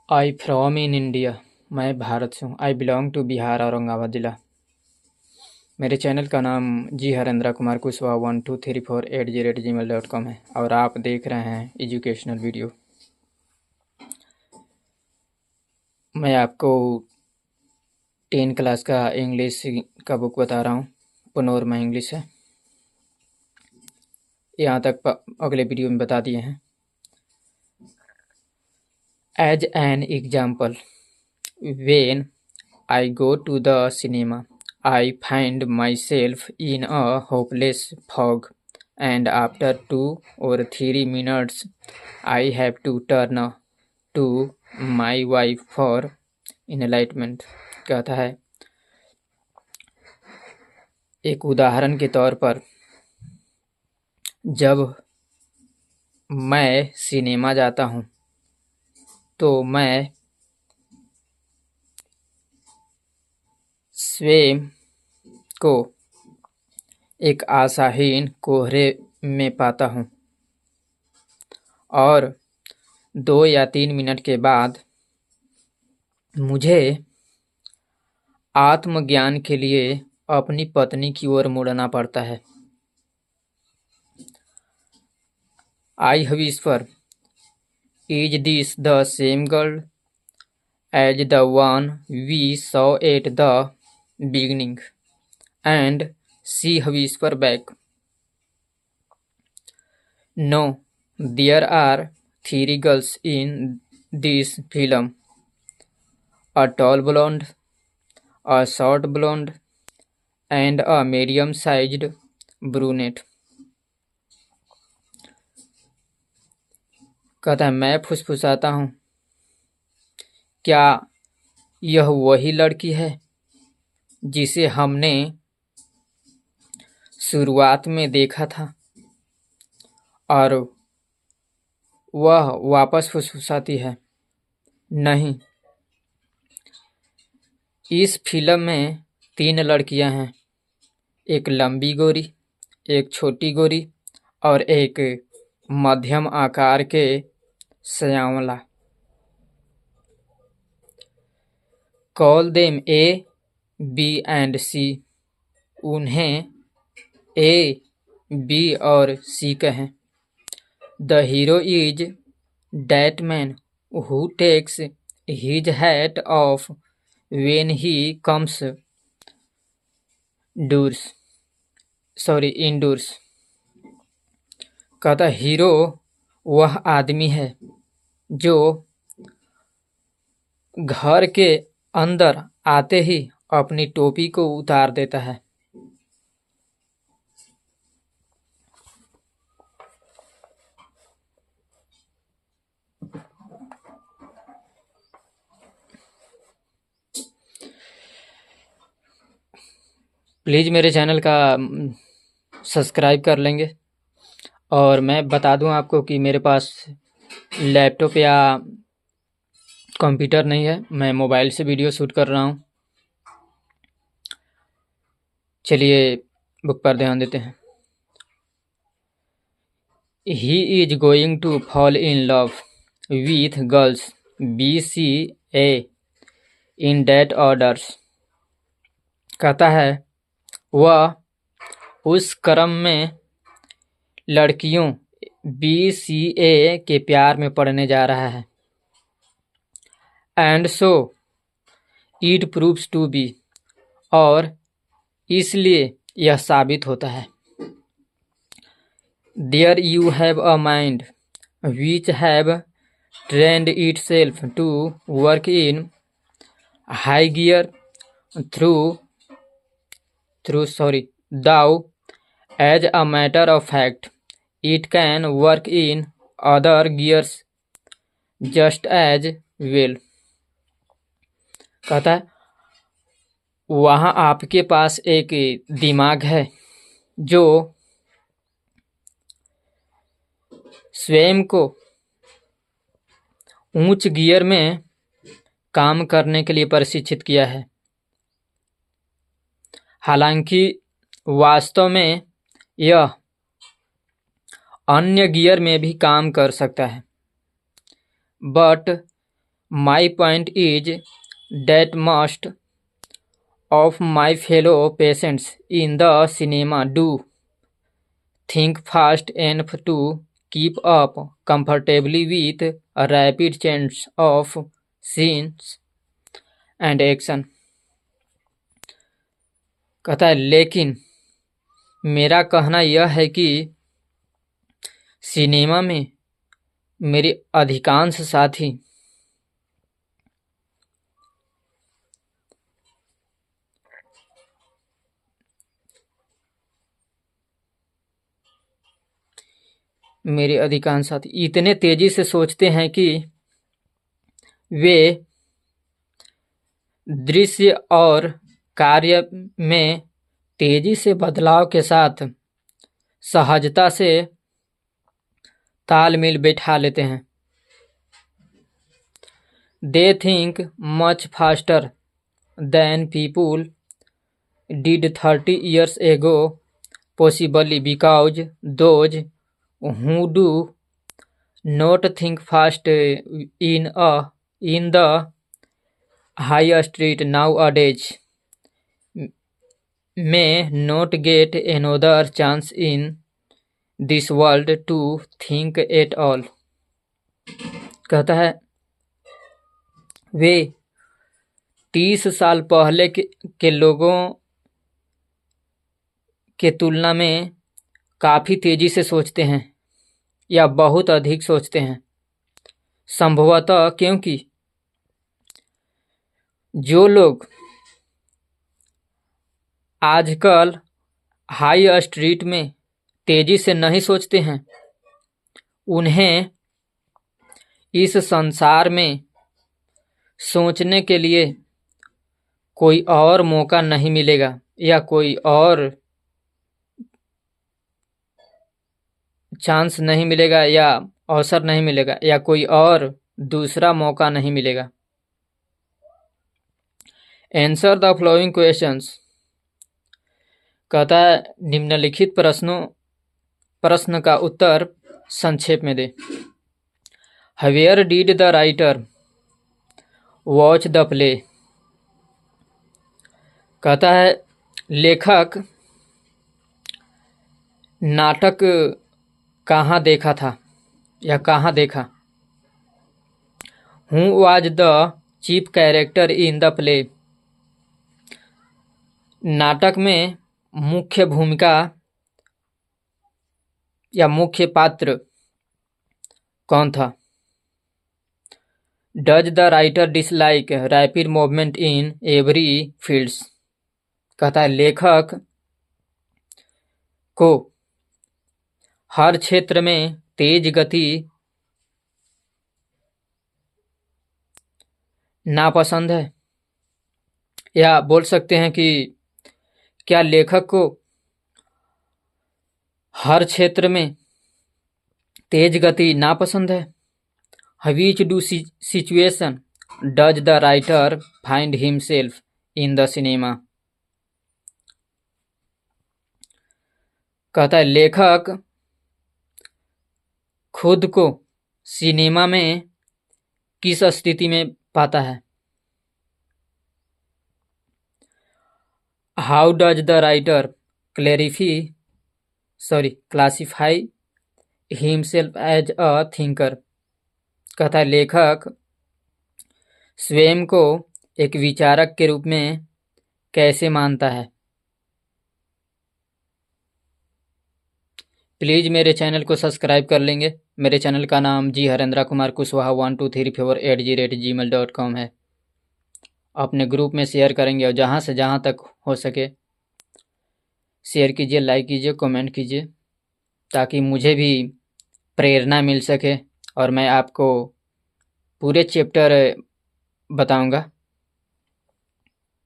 I from in India. मैं भारत से हूँ। I belong to Bihar, Aurangabad जिला। मेरे चैनल का नाम जी हरेंद्र कुमार कुशवाहा 1234@gmail.com है और आप देख रहे हैं एजुकेशनल वीडियो। मैं आपको 10 क्लास का इंग्लिश का बुक बता रहा हूँ। पनोरमा इंग्लिश है। यहाँ तक अगले वीडियो में बता दिए हैं। As an example, when I go to the cinema, I find myself in a hopeless fog, and after 2 or 3 minutes, I have to turn to my wife for enlightenment। कहता है, एक उदाहरण के तौर पर, जब मैं सिनेमा जाता हूँ तो मैं स्वयं को एक आशाहीन कोहरे में पाता हूँ और 2 या 3 मिनट के बाद मुझे आत्मज्ञान के लिए अपनी पत्नी की ओर मुड़ना पड़ता है। I whisper, is this the same girl as the one we saw at the beginning? And she whisper back, no, there are 3 girls in this film, a tall blonde, a short blonde, and a medium-sized brunette। कहता है, मैं फुसफुसाता हूँ, क्या यह वही लड़की है जिसे हमने शुरुआत में देखा था? और वह वापस फुसफुसाती है, नहीं, इस फिल्म में 3 लड़कियां हैं, एक लंबी गोरी, एक छोटी गोरी और एक मध्यम आकार के श्यामला। Call them A, B and C. उन्हें ए, बी और सी कहें। The hero is that man who takes his hat off when he comes indoors। कहता हीरो वह आदमी है जो घर के अंदर आते ही अपनी टोपी को उतार देता है। प्लीज़ मेरे चैनल का सब्सक्राइब कर लेंगे। और मैं बता दूं आपको कि मेरे पास लैपटॉप या कंप्यूटर नहीं है, मैं मोबाइल से वीडियो शूट कर रहा हूं। चलिए बुक पर ध्यान देते हैं। He is going to fall in love with girls BCA in that orders. कहता है, वह उस क्रम में लड़कियों BCA के प्यार में पड़ने जा रहा है। And so it proves to be, और इसलिए यह साबित होता है। There you have a mind which have trained itself to work in high gear though as a matter of fact it can work in other gears just as well। कहता है, वहाँ आपके पास एक दिमाग है जो स्वयं को उच्च गियर में काम करने के लिए प्रशिक्षित किया है। हालांकि वास्तव में यह अन्य गियर में भी काम कर सकता है, but My point is that most of my fellow patients in the cinema do think fast enough to keep up comfortably with a rapid change of scenes and action। कहता है लेकिन मेरा कहना यह है कि सिनेमा में मेरे अधिकांश साथी इतने तेजी से सोचते हैं कि वे दृश्य और कार्य में तेजी से बदलाव के साथ सहजता से तालमेल बैठा लेते हैं। They think much faster than people did 30 years ago, possibly because those who do not think fast in the high street nowadays may not get another chance in this world to think at all। कहता है वे 30 साल पहले के लोगों के तुलना में काफ़ी तेजी से सोचते हैं या बहुत अधिक सोचते हैं, संभवतः क्योंकि जो लोग आजकल हाई स्ट्रीट में तेजी से नहीं सोचते हैं उन्हें इस संसार में सोचने के लिए कोई और मौका नहीं मिलेगा या कोई और चांस नहीं मिलेगा या अवसर नहीं मिलेगा या कोई और दूसरा मौका नहीं मिलेगा। Answer the following questions. कहता है निम्नलिखित प्रश्न का उत्तर संक्षेप में दे। Where did the writer watch the play. कहता है लेखक नाटक कहाँ देखा था या कहाँ देखा। Who was the chief character in the play. नाटक में मुख्य भूमिका या मुख्य पात्र कौन था। Does the writer dislike rapid movement in every fields. कहता है लेखक को हर क्षेत्र में तेज गति नापसंद है, या बोल सकते हैं कि क्या लेखक को हर क्षेत्र में तेज गति नापसंद है। Which do situation does the writer find himself in the cinema. कहता है लेखक खुद को सिनेमा में किस स्थिति में पाता है। How does the writer classify himself as a thinker. कहता है लेखक स्वयं को एक विचारक के रूप में कैसे मानता है। प्लीज़ मेरे चैनल को सब्सक्राइब कर लेंगे। मेरे चैनल का नाम जी हरेंद्र कुमार कुशवाहा 1234@gmail.com है। अपने ग्रुप में शेयर करेंगे और जहाँ से जहाँ तक हो सके शेयर कीजिए, लाइक कीजिए, कमेंट कीजिए, ताकि मुझे भी प्रेरणा मिल सके और मैं आपको पूरे चैप्टर बताऊंगा।